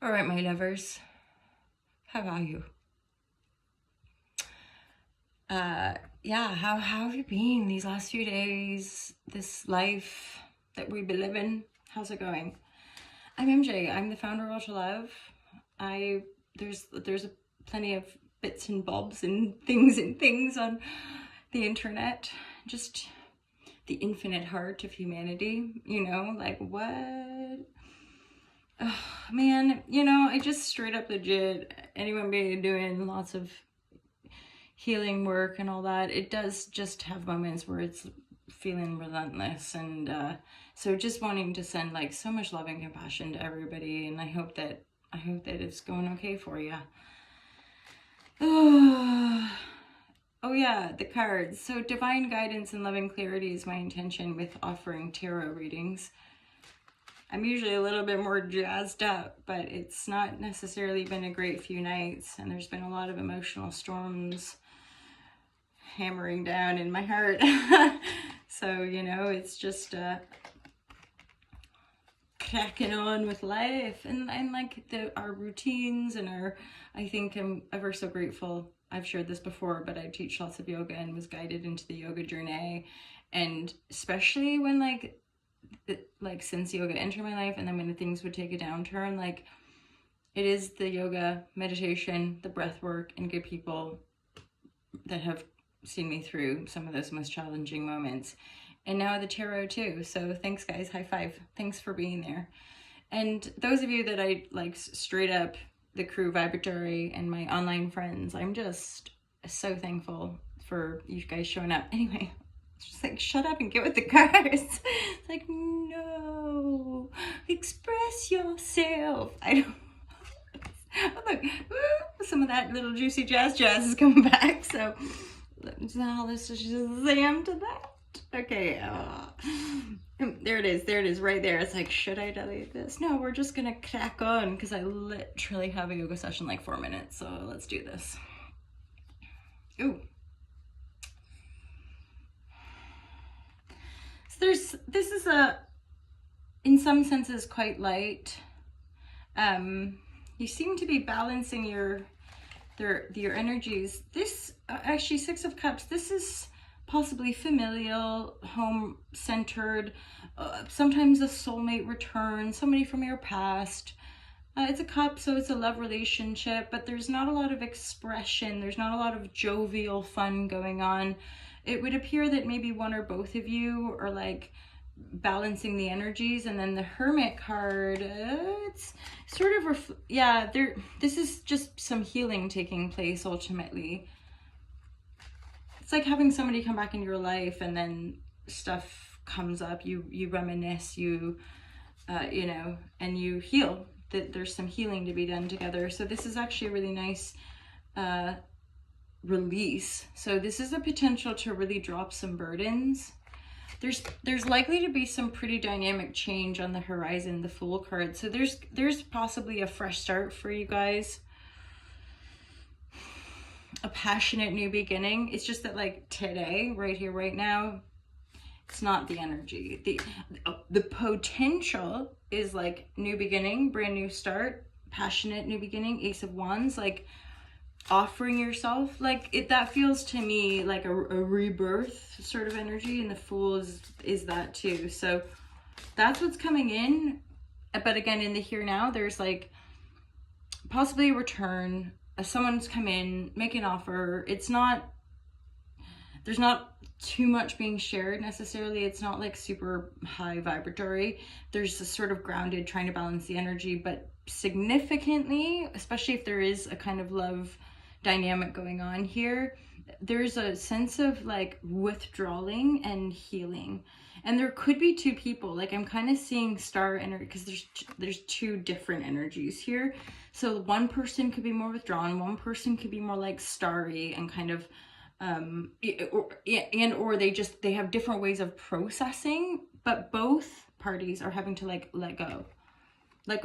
All right, my lovers, how are you? Yeah, how have you been these last few days? This life that we've been living, how's it going? I'm MJ. I'm the founder of Ultra Love. I there's plenty of bits and bobs and things on the internet. Just the infinite heart of humanity. Like what? Oh, man, I just straight up legit, anyone be doing lots of healing work and all that, it does just have moments where it's feeling relentless. And so just wanting to send like so much love and compassion to everybody. And I hope that it's going okay for you. Oh yeah, the cards. So divine guidance and loving clarity is my intention with offering tarot readings. I'm usually a little bit more jazzed up, but it's not necessarily been a great few nights, and there's been a lot of emotional storms hammering down in my heart. So, it's just cracking on with life and like our routines and I think I'm ever so grateful. I've shared this before, but I teach lots of yoga and was guided into the yoga journey. And especially when since yoga entered my life and then when things would take a downturn, like it is the yoga, meditation, the breath work, and good people that have seen me through some of those most challenging moments. And now the tarot too. So thanks guys, high five. Thanks for being there. And those of you that I like straight up, the crew vibratory and my online friends, I'm just so thankful for you guys showing up. Anyway, it's just like, shut up and get with the cards. It's like, no, express yourself. I don't. Oh, look, some of that little juicy jazz is coming back. So let's just shazam to that. Okay, there it is right there. It's like, should I delete this? No, we're just gonna crack on because I literally have a yoga session like 4 minutes, so let's do this. Ooh. So this is in some senses quite light. You seem to be balancing your energies. This actually, Six of Cups, this is possibly familial, home-centered, sometimes a soulmate return, somebody from your past. It's a cup, so it's a love relationship, but there's not a lot of expression. There's not a lot of jovial fun going on. It would appear that maybe one or both of you are like balancing the energies. And then the Hermit card, it's sort of this is just some healing taking place ultimately. It's like having somebody come back into your life and then stuff comes up, you reminisce, and you heal. That there's some healing to be done together. So this is actually a really nice release. So this is a potential to really drop some burdens. There's likely to be some pretty dynamic change on the horizon, the Fool card. So there's possibly a fresh start for you guys. A passionate new beginning. It's just that like today, right here, right now, it's not the energy. The potential is like new beginning, brand new start, passionate new beginning, Ace of Wands, like offering yourself, like it, that feels to me like a rebirth sort of energy, and the Fool is that too. So that's what's coming in. But again, in the here now, there's like possibly a return. Someone's come in, make an offer. There's not too much being shared necessarily. It's not like super high vibratory. There's a sort of grounded, trying to balance the energy, but significantly, especially if there is a kind of love dynamic going on here, there's a sense of like withdrawing and healing. And there could be two people. Like I'm kind of seeing star energy because there's two different energies here. So one person could be more withdrawn, one person could be more like starry and kind of or they have different ways of processing, but both parties are having to like let go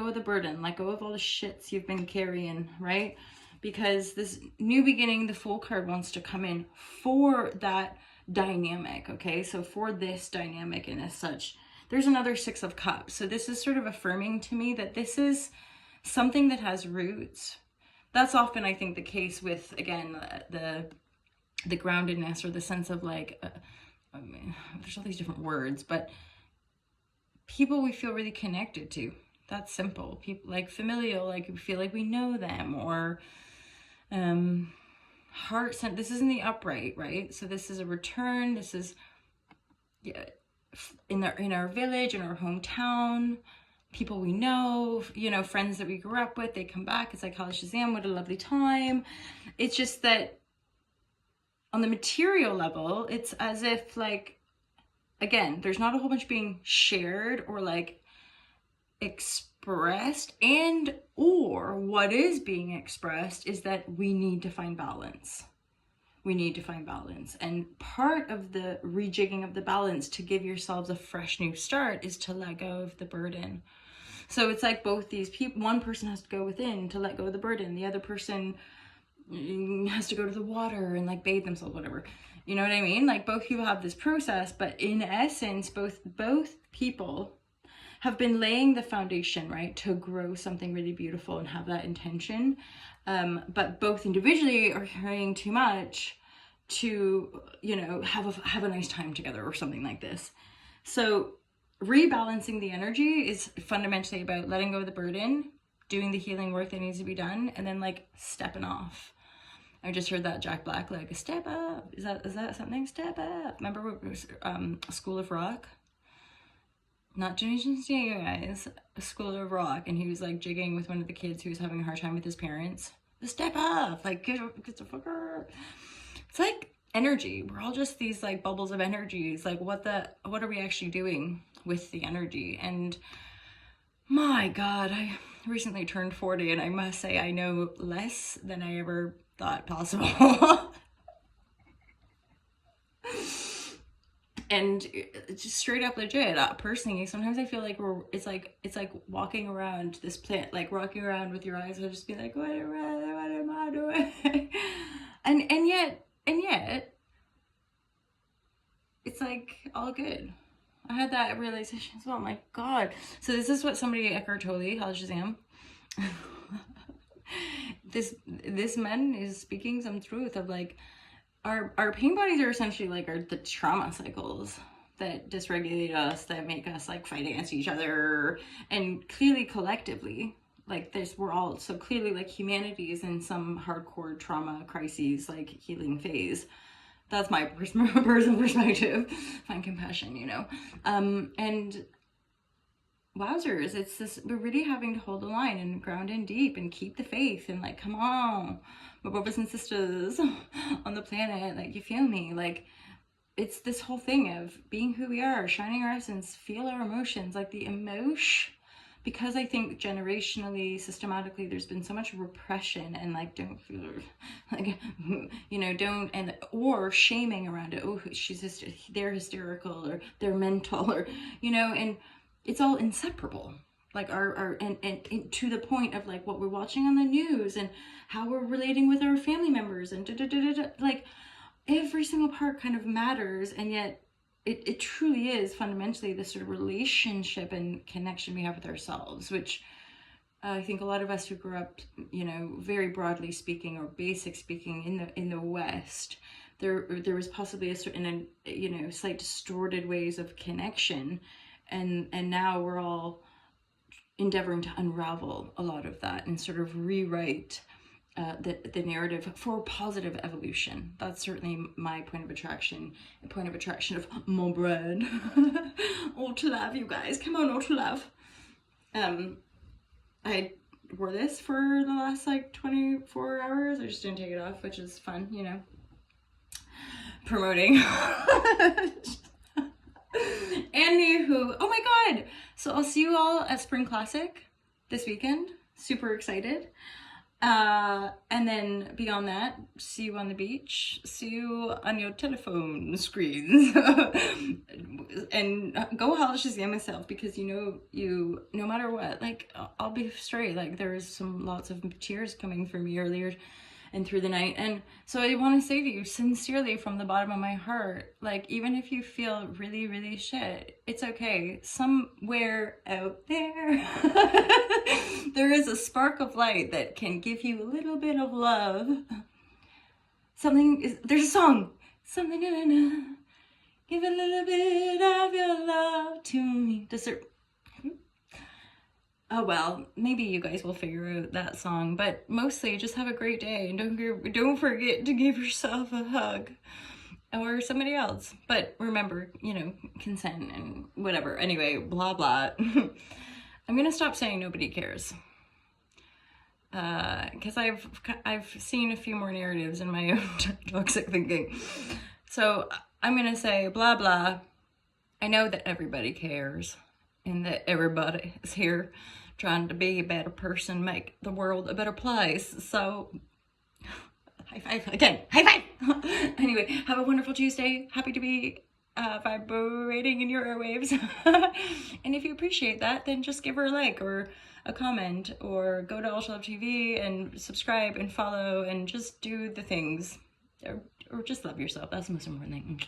of the burden, let go of all the shits you've been carrying, right? Because this new beginning, the Fool card wants to come in for that dynamic. Okay, so for this dynamic, and as such, there's another Six of Cups. So this is sort of affirming to me that this is something that has roots. That's often, I think, the case with, again, the groundedness, or the sense of like, I mean, there's all these different words, but people we feel really connected to. That's simple. People like familial, like we feel like we know them, or heart sent. This isn't the upright, right? So this is a return. This is, yeah, in our village, in our hometown, people we know, you know, friends that we grew up with, they come back. It's like, Kali Shazam, what a lovely time. It's just that on the material level, it's as if, like, again, there's not a whole bunch being shared or like expressed, and or what is being expressed is that we need to find balance. We need to find balance. And part of the rejigging of the balance to give yourselves a fresh new start is to let go of the burden. So it's like both these people, one person has to go within to let go of the burden. The other person has to go to the water and like bathe themselves, whatever. You know what I mean? Like both people have this process, but in essence, both people have been laying the foundation, right, to grow something really beautiful and have that intention. But both individually are carrying too much to, you know, have a nice time together or something like this. So rebalancing the energy is fundamentally about letting go of the burden, doing the healing work that needs to be done, and then like stepping off. I just heard that Jack Black, like, a step up. Is that something? Step up. Remember School of Rock? Not Generations to you guys, School of Rock, and he was like jigging with one of the kids who was having a hard time with his parents. The step up, like, get the fucker. It's like energy. We're all just these like bubbles of energies. Like, what are we actually doing with the energy? And my God, I recently turned 40, and I must say I know less than I ever thought possible. And just straight up legit, personally, sometimes I feel like it's like walking around this plant, like walking around with your eyes, I'll just be like, what am I doing? and yet it's like all good. I had that realization as well. My God. So this is what somebody, Eckhart Tolle, Kali Shazam, this man is speaking some truth of like, our pain bodies are essentially like the trauma cycles that dysregulate us, that make us like fight against each other. And clearly collectively, like this, we're all so clearly like humanity is in some hardcore trauma crises, like healing phase. That's my personal perspective. Find compassion, you know. And wowzers, it's this, we're really having to hold the line and ground in deep and keep the faith and like, come on, my brothers and sisters on the planet, like, you feel me? Like, it's this whole thing of being who we are, shining our essence, feel our emotions, like the emotion, because I think generationally, systematically, there's been so much repression and like, don't feel like, you know, don't, and or shaming around it. Oh, they're hysterical, or they're mental, or, you know, and it's all inseparable. Like and to the point of like what we're watching on the news and how we're relating with our family members and like every single part kind of matters, and yet it truly is fundamentally this sort of relationship and connection we have with ourselves, which I think a lot of us who grew up, you know, very broadly speaking or basic speaking in the West, there was possibly a certain, you know, slight distorted ways of connection, and now we're all endeavoring to unravel a lot of that and sort of rewrite the narrative for positive evolution. That's certainly my point of attraction of mon bread. All to love, you guys. Come on, all to love. I wore this for the last like 24 hours. I just didn't take it off, which is fun, you know. Promoting. Anywho, oh my God. So I'll see you all at Spring Classic this weekend. Super excited. And then beyond that, see you on the beach, see you on your telephone screens, and go Kali Shazam myself, because you no matter what, like, I'll be straight. Like, there was lots of tears coming from me earlier, and through the night. And so I want to say to you sincerely from the bottom of my heart, like, even if you feel really, really shit, it's okay. Somewhere out there, there is a spark of light that can give you a little bit of love. There's a song, something, give a little bit of your love to me. Oh well, maybe you guys will figure out that song, but mostly just have a great day and don't forget to give yourself a hug or somebody else. But remember, consent and whatever. Anyway, blah blah. I'm gonna stop saying nobody cares, because I've seen a few more narratives in my own toxic thinking. So I'm gonna say blah blah. I know that everybody cares, and that everybody is here trying to be a better person, make the world a better place. So, high five again, high five! Anyway, have a wonderful Tuesday. Happy to be vibrating in your airwaves. And if you appreciate that, then just give her a like or a comment, or go to Ultra Love TV and subscribe and follow and just do the things. Or just love yourself. That's the most important thing.